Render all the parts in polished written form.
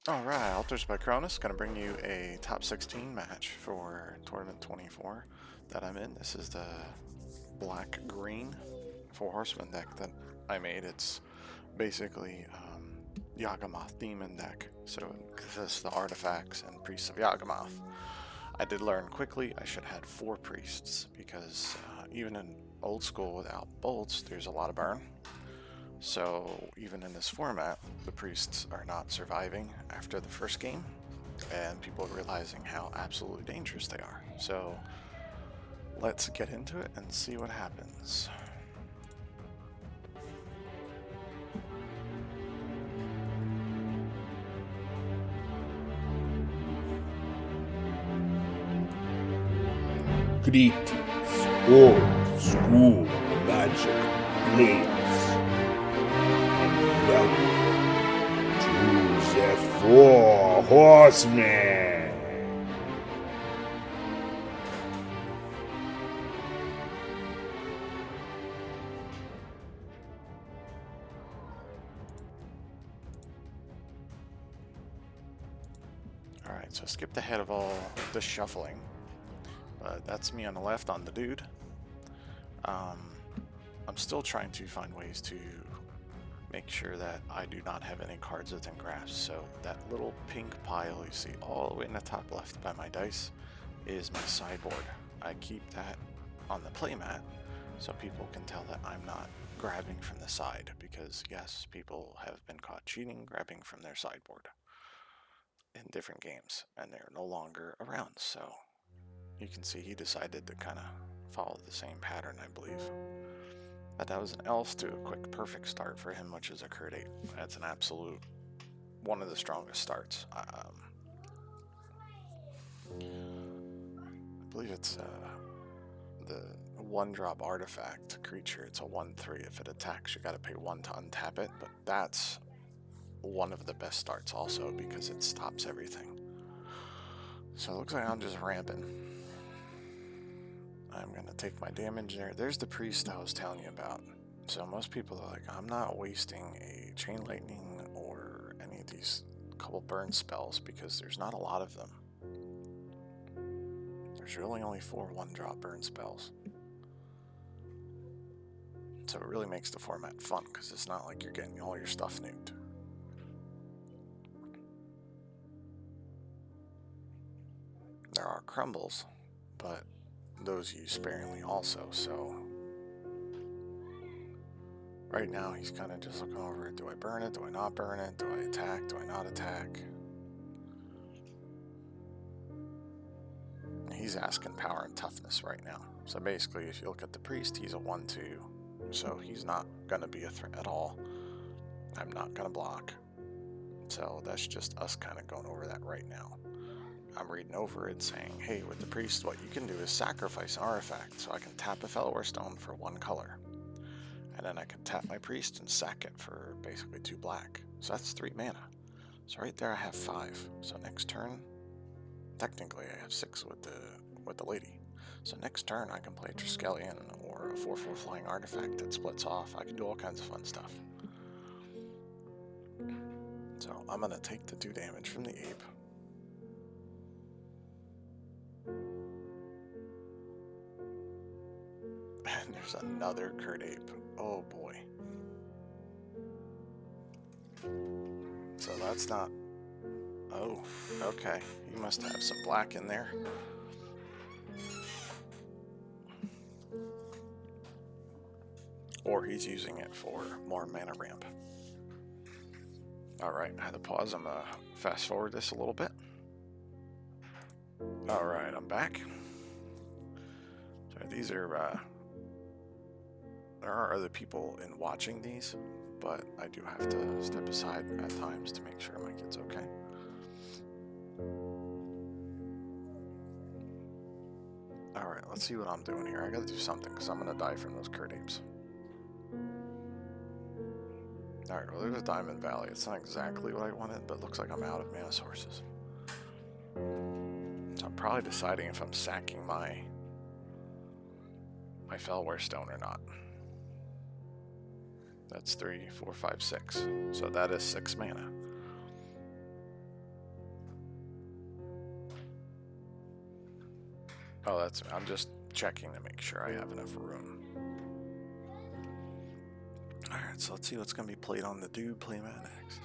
Alright, Altars by Cronus, going to bring you a top 16 match for Tournament 24 that I'm in. This is the black-green Four Horsemen deck that I made. It's basically Yawgmoth Demon deck, so it consists of the artifacts and priests of Yawgmoth. I did learn quickly I should have had 4 priests because even in Old School without bolts, there's a lot of burn. So even in this format, the priests are not surviving after the first game, and people are realizing how absolutely dangerous they are. So let's get into it and see what happens. Greetings, old school magic blades, and welcome to the Four Horsemen. Alright, so skip ahead of all the shuffling. But that's me on the left on the dude. I'm still trying to find ways to make sure that I do not have any cards within grasp. So that little pink pile you see all the way in the top left by my dice is my sideboard. I keep that on the playmat so people can tell that I'm not grabbing from the side, because yes, people have been caught cheating, grabbing from their sideboard in different games, and they're no longer around. So you can see he decided to kind of follow the same pattern, I believe. But that was an elf to a quick perfect start for him, which is a Curt 8. That's an absolute one of the strongest starts. I believe it's the 1-drop artifact creature. It's a 1/3. If it attacks, you got to pay 1 to untap it. But that's one of the best starts also because it stops everything. So it looks like I'm just ramping. I'm going to take my damage there. There's the priest I was telling you about. So most people are like, I'm not wasting a Chain Lightning or any of these couple burn spells because there's not a lot of them. There's really only 4 1-drop burn spells. So it really makes the format fun because it's not like you're getting all your stuff nuked. There are crumbles, but those use sparingly also, so right now he's kind of just looking over it. Do I burn it? Do I not burn it? Do I attack? Do I not attack? He's asking power and toughness right now. So basically, if you look at the priest, he's a 1/2, so he's not going to be a threat at all. I'm not going to block. So that's just us kind of going over that right now. I'm reading over it saying, hey, with the priest, what you can do is sacrifice an artifact, so I can tap a Fellowware Stone for 1 color. And then I can tap my priest and sack it for basically 2 black. So that's 3 mana. So right there I have 5. So next turn, technically I have 6 with the lady. So next turn I can play a Triskelion or a 4/4 flying artifact that splits off. I can do all kinds of fun stuff. So I'm going to take the 2 damage from the ape. And there's another Curt Ape. Oh boy. So that's not... Oh, okay. You must have some black in there. Or he's using it for more mana ramp. Alright, I had to pause. I'm going to fast forward this a little bit. Alright, I'm back. So these are... there are other people in watching these, but I do have to step aside at times to make sure my kid's okay. Alright, let's see what I'm doing here. I gotta do something because I'm gonna die from those Curt Apes. Alright, well there's Diamond Valley. It's not exactly what I wanted, but it looks like I'm out of mana sources. So I'm probably deciding if I'm sacking my Fellware Stone or not. That's 3, 4, 5, 6. So that is 6 mana. Oh, that's... I'm just checking to make sure I have enough room. Alright, so let's see what's going to be played on the Dude playmat next.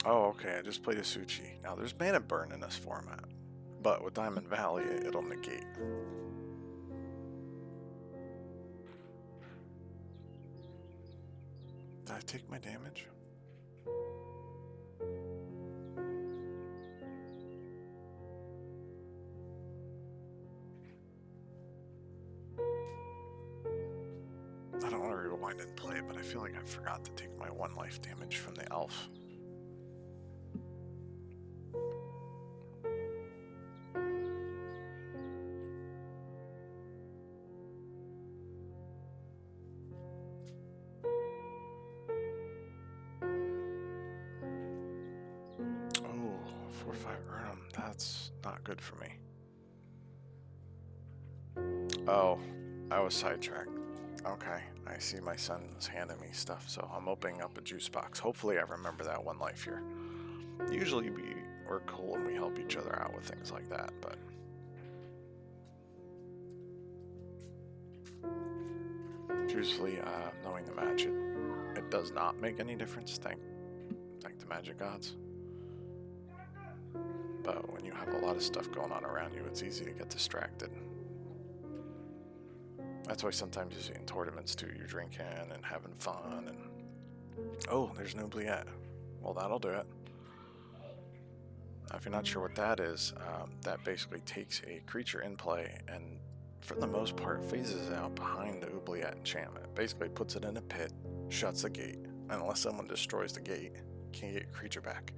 Oh, okay, I just played a Suchi. Now, there's mana burn in this format, but with Diamond Valley, it'll negate. Did I take my damage? I don't want to rewind and play, but I feel like I forgot to take my 1 life damage from the elf. Oh, 4/5 Urnum. That's not good for me. Oh, I was sidetracked. Okay, I see my son's handing me stuff, so I'm opening up a juice box. Hopefully I remember that 1 life here. Usually we're cool and we help each other out with things like that, but... Truthfully, knowing the match, it does not make any difference, thank the magic gods. But when you have a lot of stuff going on around you, it's easy to get distracted. That's why sometimes you see in tournaments too, you're drinking and having fun and... Oh, there's no Oubliette. Well, that'll do it. Now, if you're not sure what that is, that basically takes a creature in play and for the most part phases out behind the Oubliette enchantment. Basically puts it in a pit, shuts the gate, and unless someone destroys the gate, you can't get your creature back.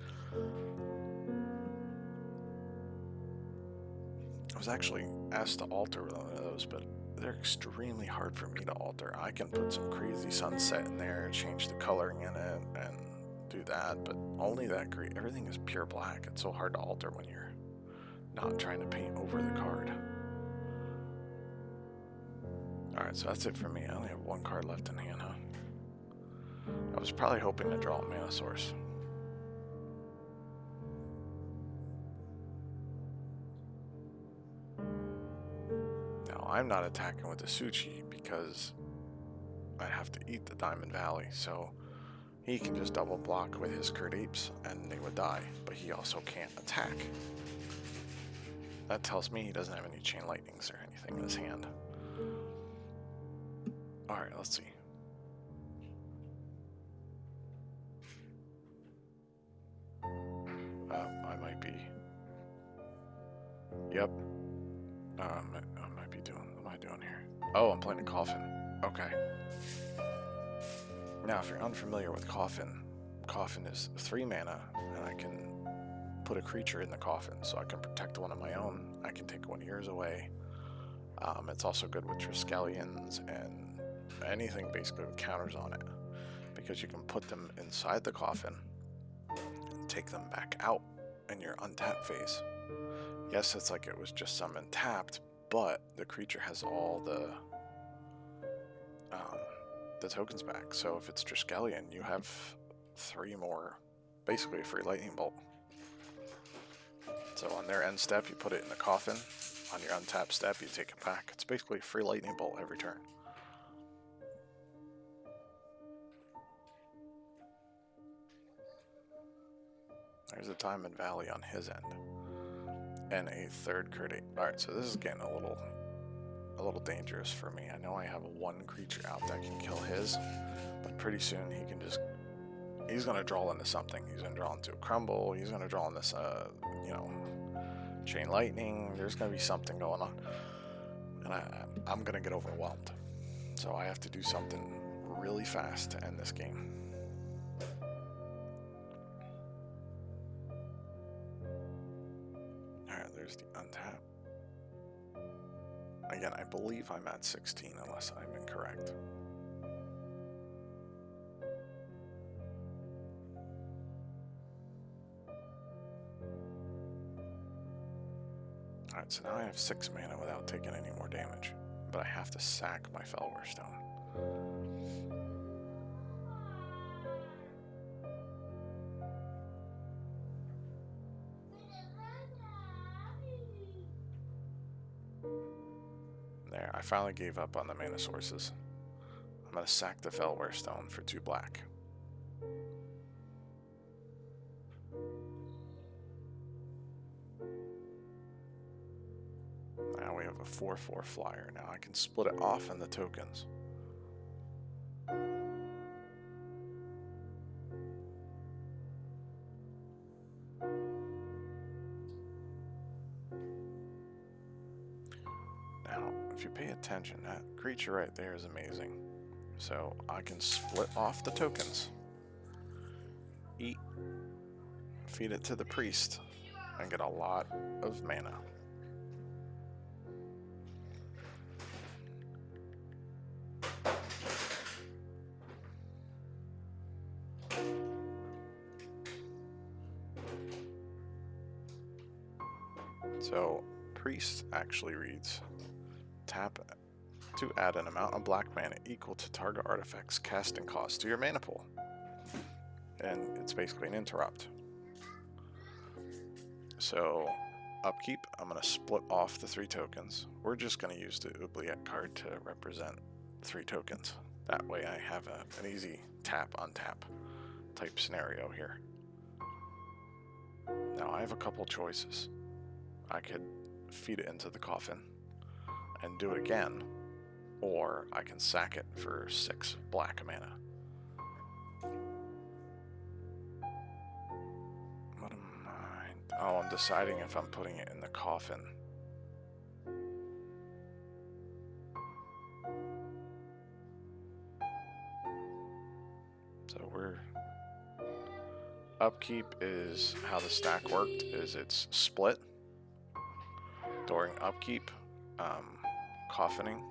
I was actually asked to alter one of those, but they're extremely hard for me to alter. I can put some crazy sunset in there, change the coloring in it, and do that, but only that great. Everything is pure black. It's so hard to alter when you're not trying to paint over the card. Alright, so that's it for me. I only have 1 card left in hand, huh? I was probably hoping to draw a mana source. I'm not attacking with the Suchi because I have to eat the Diamond Valley, so he can just double block with his Curt Apes and they would die, but he also can't attack. That tells me he doesn't have any Chain Lightnings or anything in his hand. Alright, let's see. I might be... Yep. I might be doing... What am I doing here? Oh, I'm playing a Coffin. Okay. Now, if you're unfamiliar with Coffin, Coffin is 3 mana, and I can put a creature in the Coffin, so I can protect one of my own. I can take one of yours away. It's also good with Triskelions and anything basically with counters on it, because you can put them inside the Coffin and take them back out in your untapped phase. Yes, it's like it was just summoned tapped, but the creature has all the tokens back. So if it's Triskelion, you have 3 more, basically a free lightning bolt. So on their end step, you put it in the Coffin. On your untapped step, you take it back. It's basically a free lightning bolt every turn. There's a Diamond Valley on his end. And a 3rd Curt Ape. Alright, so this is getting a little dangerous for me. I know I have 1 creature out that can kill his, but pretty soon he can just... He's going to draw into something. He's going to draw into a Crumble. He's going to draw in this, you know, Chain Lightning. There's going to be something going on. And I'm going to get overwhelmed. So I have to do something really fast to end this game. Alright, there's the untap. Again, I believe I'm at 16 unless I'm incorrect. Alright, so now I have 6 mana without taking any more damage. But I have to sack my Fellwar Stone. I finally gave up on the mana sources. I'm going to sack the Fellware Stone for 2 black. Now we have a 4/4 flyer. Now I can split it off in the tokens. Now, if you pay attention, that creature right there is amazing. So I can split off the tokens, eat, feed it to the priest, and get a lot of mana. So, priest actually reads, tap to add an amount of black mana equal to target artifact's casting cost to your mana pool. And it's basically an interrupt. So, upkeep, I'm going to split off the 3 tokens. We're just going to use the oubliette card to represent 3 tokens. That way I have an easy tap-on-tap type scenario here. Now I have a couple choices. I could feed it into the coffin and do it again, or I can sack it for 6 black mana. What am I? Oh, I'm deciding if I'm putting it in the coffin. So we're... Upkeep is how the stack worked, is it's split. During upkeep, coffining,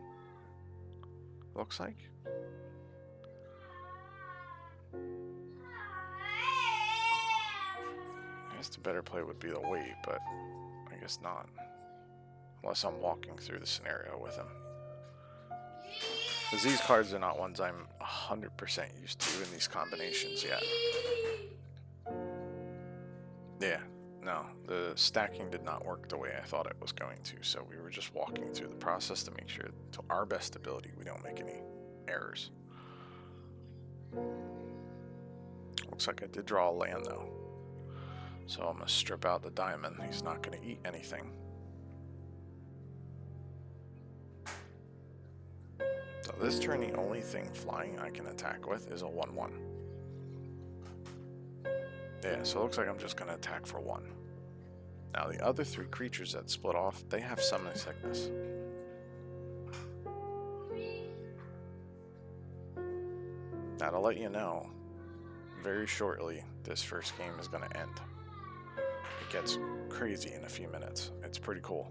looks like. I guess the better play would be the wait, but I guess not. Unless I'm walking through the scenario with him. Because these cards are not ones I'm 100% used to in these combinations yet. Yeah. No, the stacking did not work the way I thought it was going to, so we were just walking through the process to make sure, to our best ability, we don't make any errors. Looks like I did draw a land, though. So I'm going to strip out the diamond. He's not going to eat anything. So this turn, the only thing flying I can attack with is a 1/1. Yeah, so it looks like I'm just going to attack for 1. Now the other 3 creatures that split off, they have summoning sickness. Now to let you know, very shortly this first game is going to end. It gets crazy in a few minutes. It's pretty cool.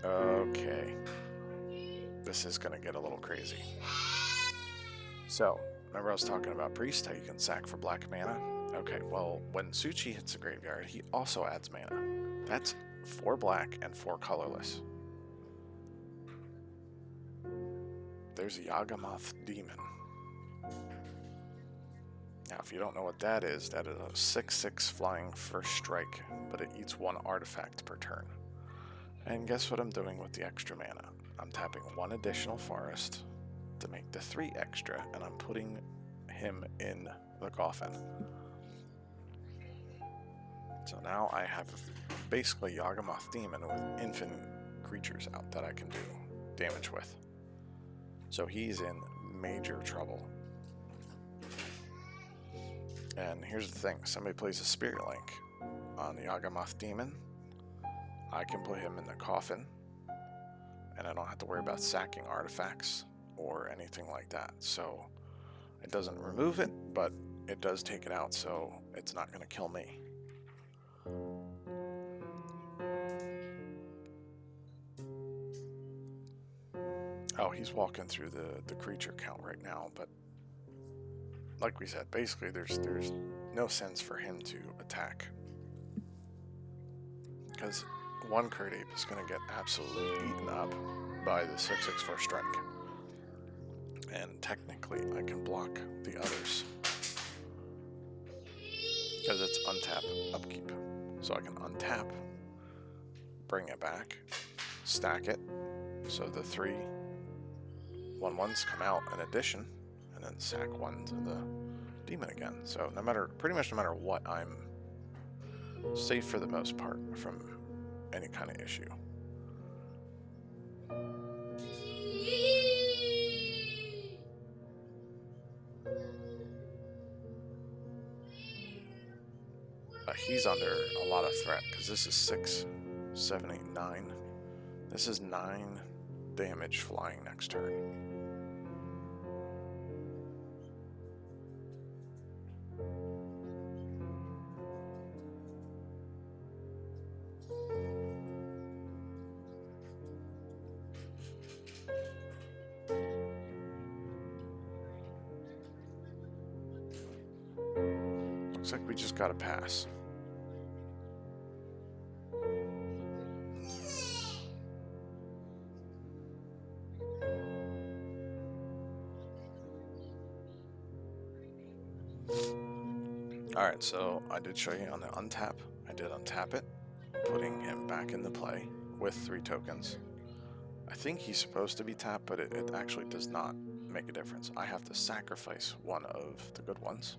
Okay. This is going to get a little crazy. So, remember I was talking about Priest, how you can sack for black mana? Okay, well, when Suchi hits the graveyard, he also adds mana. That's 4 black and 4 colorless. There's a Yawgmoth Demon. Now, if you don't know what that is a 6/6 flying first strike, but it eats 1 artifact per turn. And guess what I'm doing with the extra mana? I'm tapping 1 additional forest to make the 3 extra, and I'm putting him in the coffin. So now I have basically Yawgmoth Demon with infinite creatures out that I can do damage with. So he's in major trouble. And here's the thing, somebody plays a Spirit Link on the Yawgmoth Demon, I can put him in the coffin, and I don't have to worry about sacking artifacts or anything like that. So it doesn't remove it, but it does take it out, so it's not going to kill me. Oh, he's walking through the creature count right now, but like we said, basically there's no sense for him to attack, because 1 Curt Ape is going to get absolutely eaten up by the 6/6 first strike. And technically I can block the others because it's untap upkeep. So I can untap, bring it back, stack it, so the 3 1/1s come out in addition, and then sack 1 to the demon again. So pretty much no matter what, I'm safe for the most part from any kind of issue. He's under a lot of threat because this is 6, 7, 8, 9. This is 9 damage flying next turn. Looks like we just got to pass. Alright, so I did show you on the untap. I did untap it, putting him back into play with 3 tokens. I think he's supposed to be tapped, but it actually does not make a difference. I have to sacrifice one of the good ones,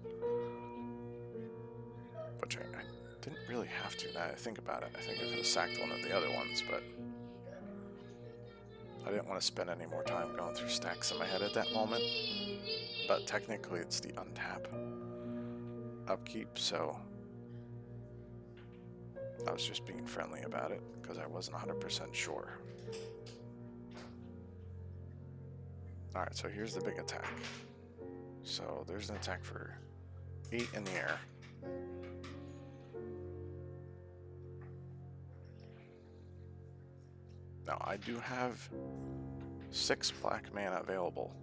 which I didn't really have to now that I think about it. I think I could have sacked one of the other ones, but I didn't want to spend any more time going through stacks in my head at that moment. But technically it's the untap upkeep, so I was just being friendly about it because I wasn't 100% sure. Alright, so here's the big attack. So there's an attack for 8 in the air. Now I do have 6 black mana available,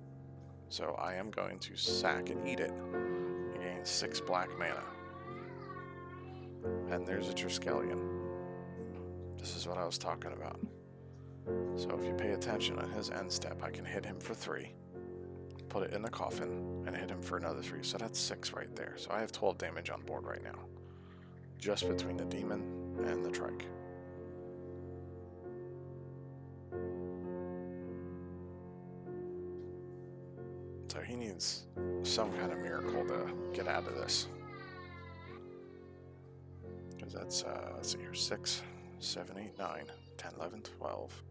so I am going to sack and eat it and gain 6 black mana. And there's a Triskelion. This is what I was talking about. So if you pay attention on his end step, I can hit him for 3, put it in the coffin, and hit him for another 3. So that's 6 right there. So I have 12 damage on board right now, just between the demon and the trike. So he needs some kind of miracle to get out of this. Because that's, let's see here, 6, 7, 8, 9, 10, 11, 12,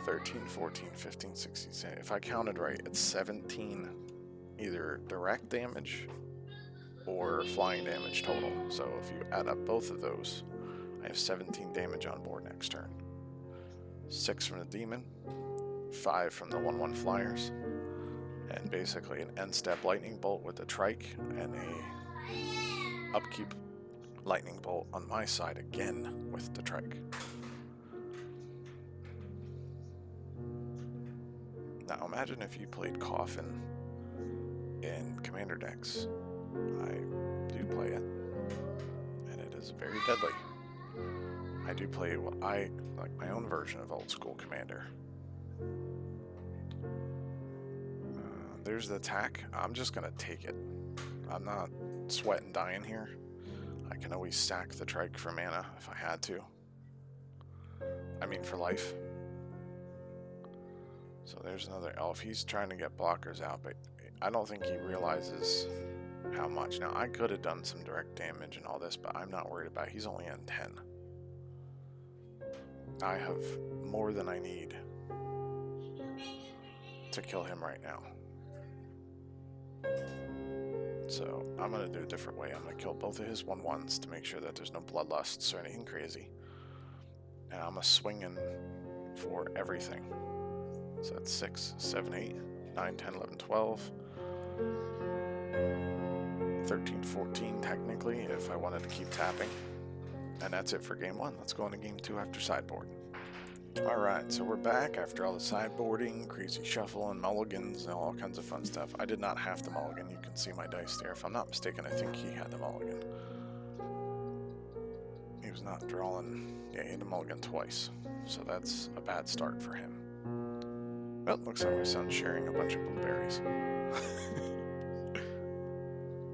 13, 14, 15, 16, 17. If I counted right, it's 17 either direct damage or flying damage total. So if you add up both of those, I have 17 damage on board next turn. 6 from the demon, 5 from the 1/1 flyers, and basically an end step lightning bolt with the trike and a upkeep lightning bolt on my side again with the trike. Now imagine if you played Coffin in Commander decks. I do play it, and it is very deadly. I do play what I like, my own version of Old School Commander. There's the attack. I'm just gonna take it. I'm not sweating dying here. I can always sack the trike for mana if I had to. I mean for life. So there's another elf. He's trying to get blockers out, but I don't think he realizes how much. Now I could have done some direct damage and all this, but I'm not worried about it. He's only on 10. I have more than I need to kill him right now. So I'm going to do a different way. I'm going to kill both of his 1/1s to make sure that there's no bloodlusts or anything crazy. And I'm going to swing in for everything. So that's 6, 7, 8, 9, 10, 11, 12, 13, 14 technically if I wanted to keep tapping. And that's it for game 1. Let's go into game 2 after sideboard. Alright, so we're back after all the sideboarding, crazy shuffle, and mulligans, and all kinds of fun stuff. I did not have the mulligan. You can see my dice there. If I'm not mistaken, I think he had the mulligan. He was not drawing... Yeah, he had the mulligan twice. So that's a bad start for him. Well, looks like my son's sharing a bunch of blueberries.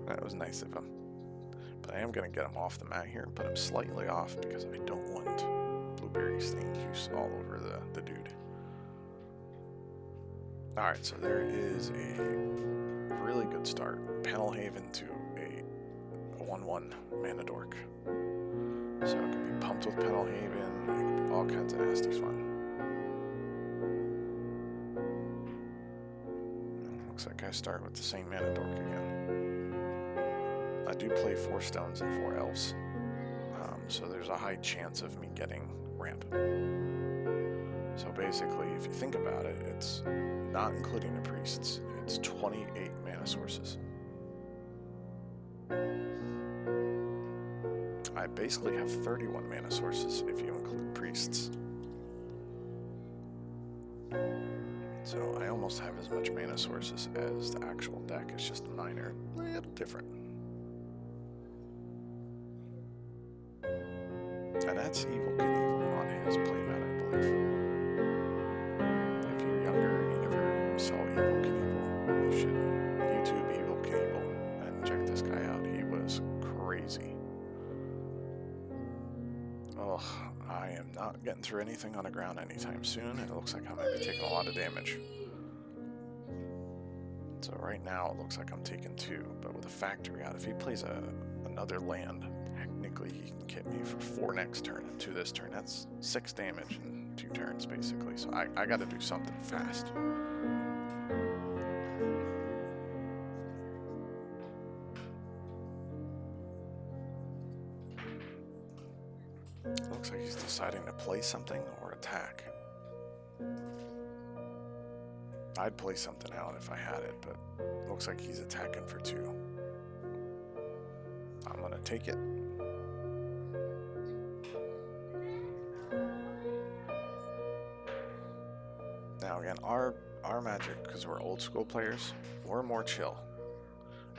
That was nice of him. But I am going to get him off the mat here and put him slightly off because I don't want blueberry stain juice all over the dude. Alright, so there is a really good start. Panel Haven to a 1/1 mana dork. So it could be pumped with Panel Haven, it could be all kinds of nasty fun. Looks like I start with the same mana dork again. I do play 4 stones and 4 elves, so there's a high chance of me getting ramp. So basically, if you think about it, it's not including the priests, it's 28 mana sources. I basically have 31 mana sources if you include priests. So I almost have as much mana sources as the actual deck, it's just mine are a little different. And that's Evil Knievel on his playmat, I believe. If you're younger and you never saw Evil Knievel, you should YouTube Evil Knievel and check this guy out. He was crazy. Ugh, I am not getting through anything on the ground anytime soon, and it looks like I might be taking a lot of damage. So right now it looks like I'm taking 2, but with a factory out, if he plays another land, technically he can hit me for 4 next turn and 2 this turn. That's 6 damage in 2 turns basically, so I gotta do something fast. Looks like he's deciding to play something or attack. I'd play something out if I had it, but looks like he's attacking for 2. I'm gonna take it. Now again, our Magic, because we're old school players, we're more chill.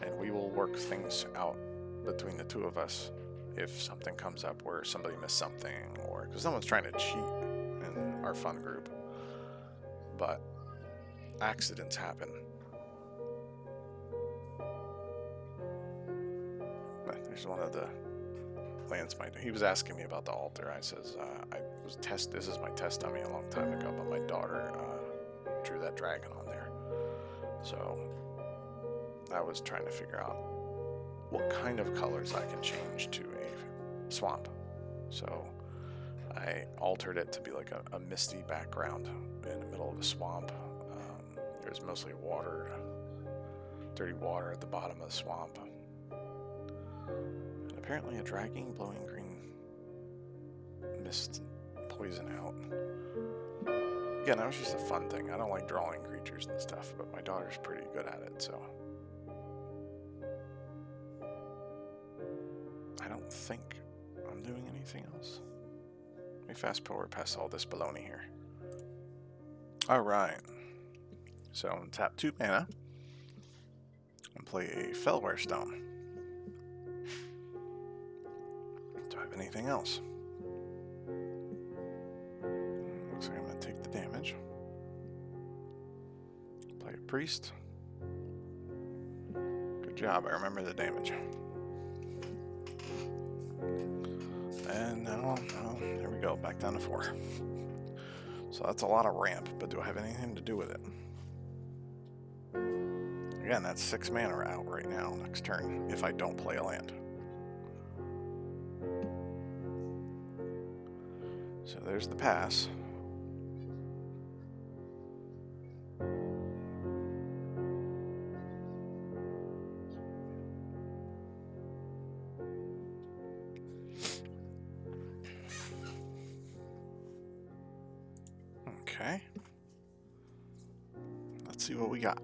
And we will work things out between the 2 of us if something comes up where somebody missed something, or because someone's trying to cheat in our fun group. But accidents happen. But there's one of the lands. He was asking me about the altar. I says this is my test dummy a long time ago, but my daughter drew that dragon on there. So I was trying to figure out what kind of colors I can change to a swamp. So I altered it to be like a misty background in the middle of a swamp. There's mostly water, dirty water at the bottom of the swamp. And apparently a dragging, blowing green mist poison out. Again, that was just a fun thing. I don't like drawing creatures and stuff, but my daughter's pretty good at it, so. I don't think I'm doing anything else. Let me fast forward past all this baloney here. Alright. So I'm gonna tap 2 mana and play a Fellware Stone. Do I have anything else? Looks like I'm gonna take the damage. Play a Priest. Good job, I remember the damage. And now, there we go, back down to 4. So that's a lot of ramp, but do I have anything to do with it? Again, that's 6 mana out right now next turn, if I don't play a land. So there's the pass. Okay. Let's see what we got.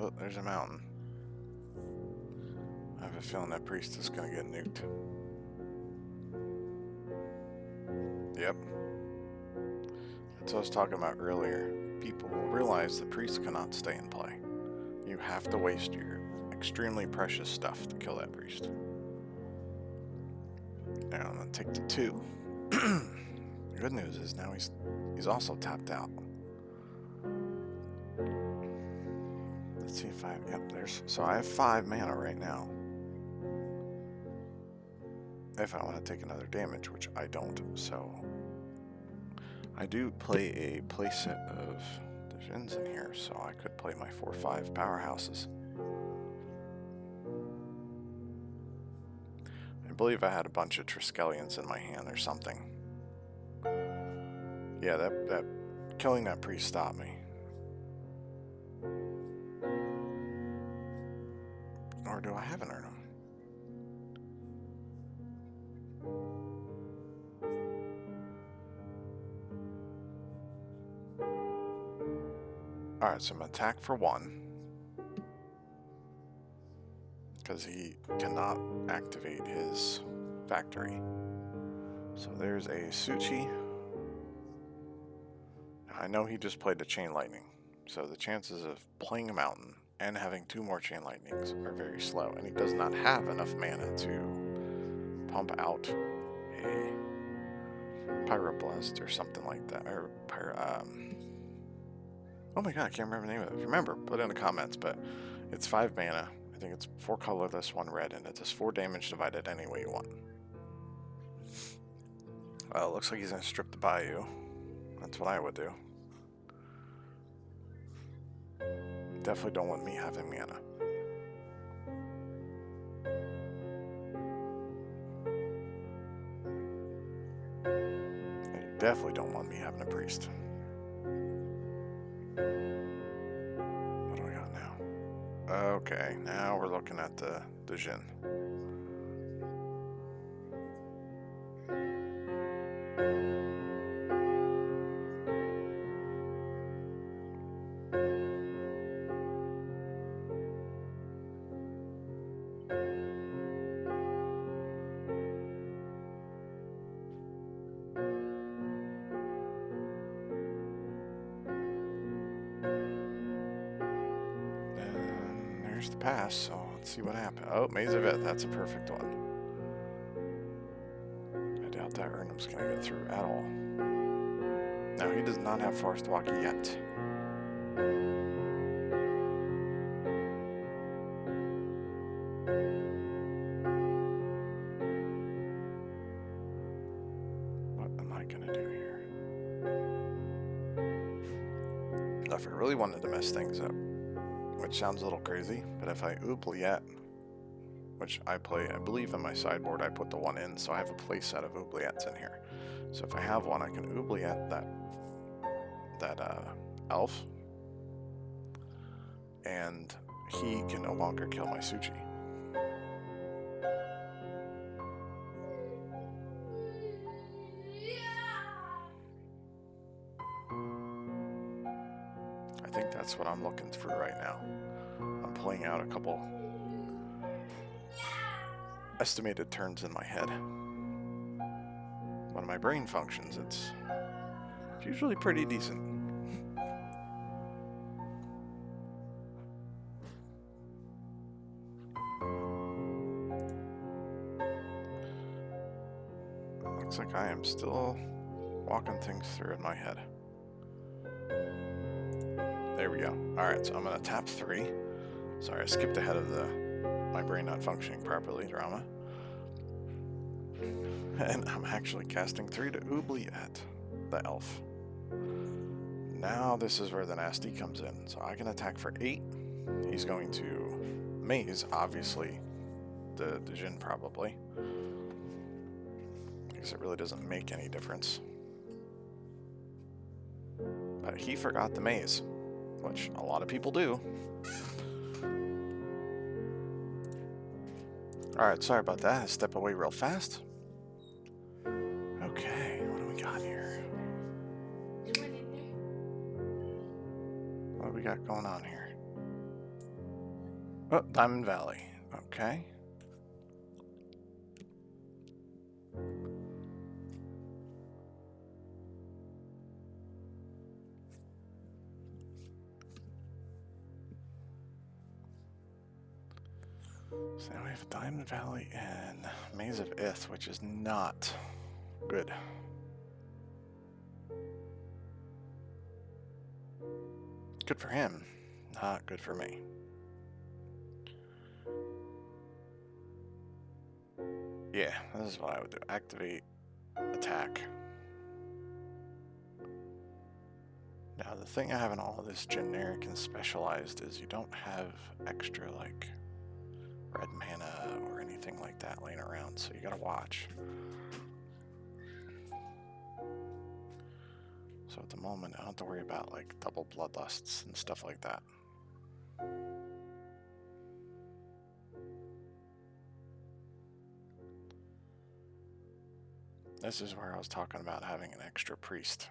Oh, there's a mountain. I have a feeling that priest is going to get nuked. Yep. That's what I was talking about earlier. People will realize the priest cannot stay in play. You have to waste your extremely precious stuff to kill that priest. Now I'm going to take the 2. Good news is now he's also tapped out. Let's see if so I have 5 mana right now. If I want to take another damage, which I don't, so I do play a playset of Djinns in here, so I could play my 4/5 powerhouses. I believe I had a bunch of Triskelions in my hand or something. Yeah, that killing that priest stopped me. Or do I have an Urnum? Alright, so I'm going to attack for 1. Because he cannot activate his factory. So there's a Suchi. I know he just played a Chain Lightning, so the chances of playing a Mountain and having 2 more Chain Lightnings are very slow, and he does not have enough mana to pump out a Pyroblast or something like that, or oh my god, I can't remember the name of it. If you remember, put it in the comments, but it's 5 mana. I think it's 4 colorless, 1 red, and it does 4 damage divided any way you want. Well, it looks like he's going to strip the Bayou. That's what I would do. Definitely don't want me having mana. And you definitely don't want me having a priest. What do we got now? Okay, now we're looking at the Djinn. There's the pass, so let's see what happens. Oh, Maze of It, that's a perfect one. I doubt that Urnum's going to get through at all. No, he does not have Forest Walk yet. What am I going to do here? If I really wanted to mess things up, which sounds a little crazy, but if I Oubliette, which I play, I believe in my sideboard, I put the 1 in, so I have a play set of Oubliettes in here. So if I have one, I can Oubliette that elf, and he can no longer kill my Suchi. I think that's what I'm looking for right now. I'm playing out a couple estimated turns in my head. When my brain functions, it's usually pretty decent. Looks like I am still walking things through in my head. There we go. Alright, so I'm going to tap 3. Sorry, I skipped ahead of my brain not functioning properly drama. And I'm actually casting 3 to Oubliette, the elf. Now this is where the nasty comes in. So I can attack for 8. He's going to maze, obviously, the Djinn probably. Because it really doesn't make any difference. But he forgot the maze, which a lot of people do. Alright, sorry about that. I step away real fast. Okay, what do we got here? What do we got going on here? Oh, Diamond Valley. Okay. So now we have Diamond Valley and Maze of Ith, which is not good. Good for him, not good for me. Yeah, this is what I would do. Activate, attack. Now the thing I have in all of this generic and specialized is you don't have extra like red mana or anything like that laying around, so you gotta watch. So at the moment I don't have to worry about like double bloodlusts and stuff like that. This is where I was talking about having an extra priest,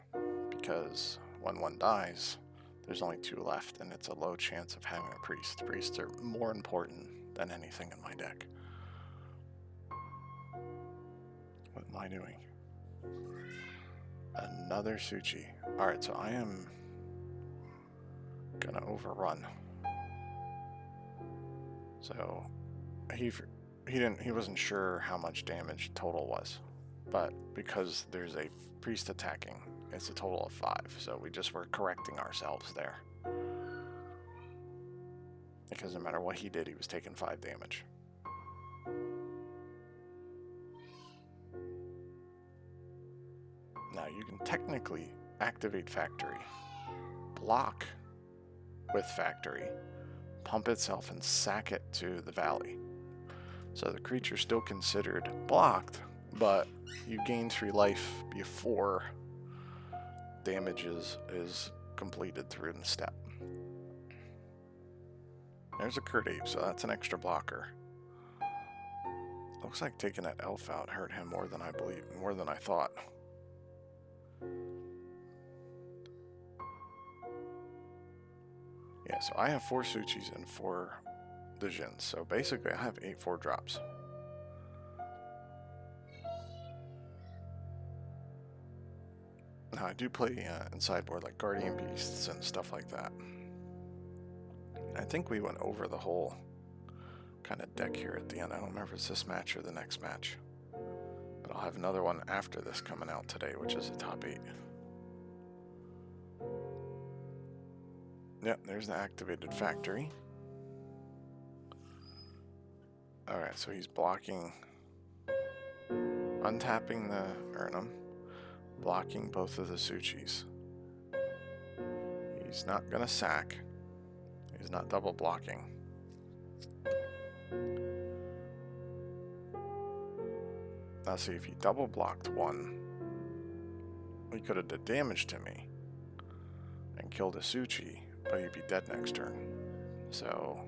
because when one dies, there's only 2 left, and it's a low chance of having a priest. Priests are more important than anything in my deck. What am I doing? Another Suchi. Alright, so I am gonna overrun. So he wasn't sure how much damage total was, but because there's a priest attacking, it's a total of 5, so we just were correcting ourselves there. Because no matter what he did, he was taking 5 damage. Now you can technically activate Factory, block with Factory, pump itself and sack it to the valley. So the creature's still considered blocked, but you gain 3 life before damage is completed through the step. There's a Curt Ape, so that's an extra blocker. Looks like taking that elf out hurt him more than I thought. Yeah, so I have 4 Suchis and 4 Dijins, so basically I have 8 4-drops. Now I do play in sideboard like Guardian Beasts and stuff like that. I think we went over the whole kind of deck here at the end. I don't remember if it's this match or the next match. But I'll have another one after this coming out today, which is the top 8. Yep, there's the activated Factory. Alright, so he's blocking, untapping the Urnum, blocking both of the Suchis. He's not gonna sack. He's not double blocking. Now see, if he double blocked one, he could have did damage to me and killed a Suchi, but he'd be dead next turn. So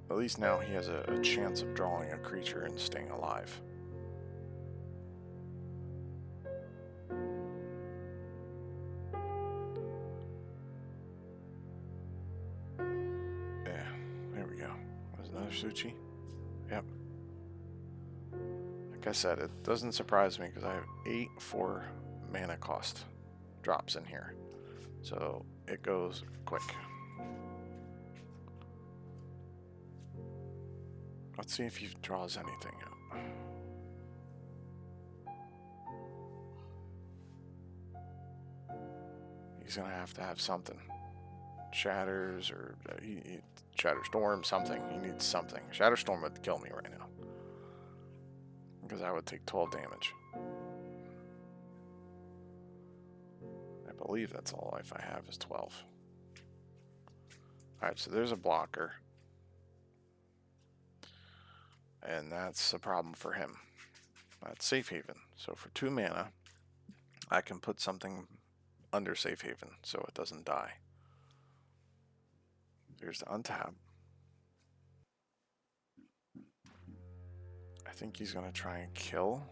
at least now he has a chance of drawing a creature and staying alive. Yeah, there we go. There's another Suchi. Yep. Like I said, it doesn't surprise me because I have 8 4 mana cost drops in here. So it goes quick. Let's see if he draws anything out. He's gonna have to have something. Shatters or Shatterstorm, something. He needs something. Shatterstorm would kill me right now, because I would take 12 damage. I believe that's all life I have is 12. Alright, so there's a blocker. And that's a problem for him. That's Safe Haven. So for 2 mana, I can put something under Safe Haven so it doesn't die. Here's the untap. I think he's going to try and kill.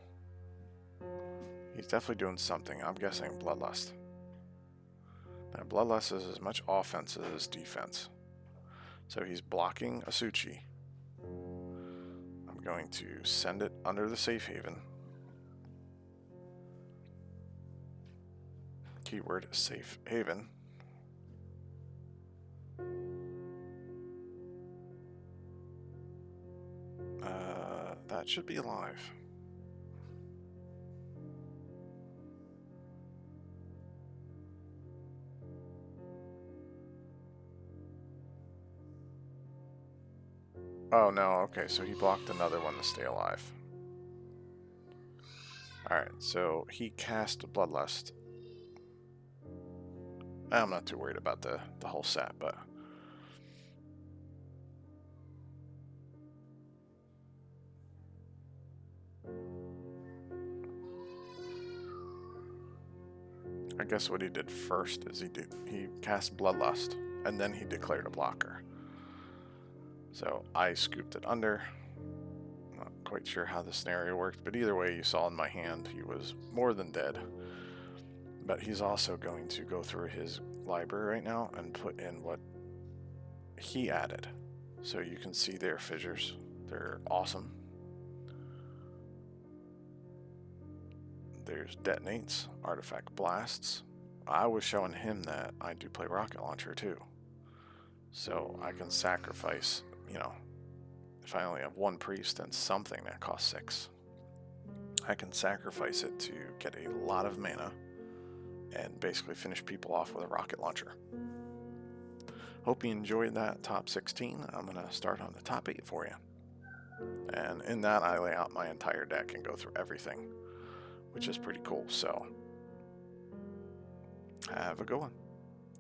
He's definitely doing something. I'm guessing Bloodlust. Now, Bloodlust is as much offense as defense. So he's blocking a Suchi. I'm going to send it under the Safe Haven. Keyword Safe Haven. That should be alive. Oh no, okay, so he blocked another one to stay alive. Alright, so he cast Bloodlust. I'm not too worried about the whole set, but... I guess what he did first is he cast Bloodlust, and then he declared a blocker. So I scooped it under. Not quite sure how the scenario worked, but either way, you saw in my hand he was more than dead. But he's also going to go through his library right now and put in what he added. So you can see their fissures. They're awesome. There's detonates, artifact blasts. I was showing him that I do play rocket launcher too. So I can sacrifice, you know, if I only have one priest and something that costs 6, I can sacrifice it to get a lot of mana and basically finish people off with a rocket launcher. Hope you enjoyed that top 16. I'm going to start on the top 8 for you. And in that, I lay out my entire deck and go through everything, which is pretty cool. So, have a good one.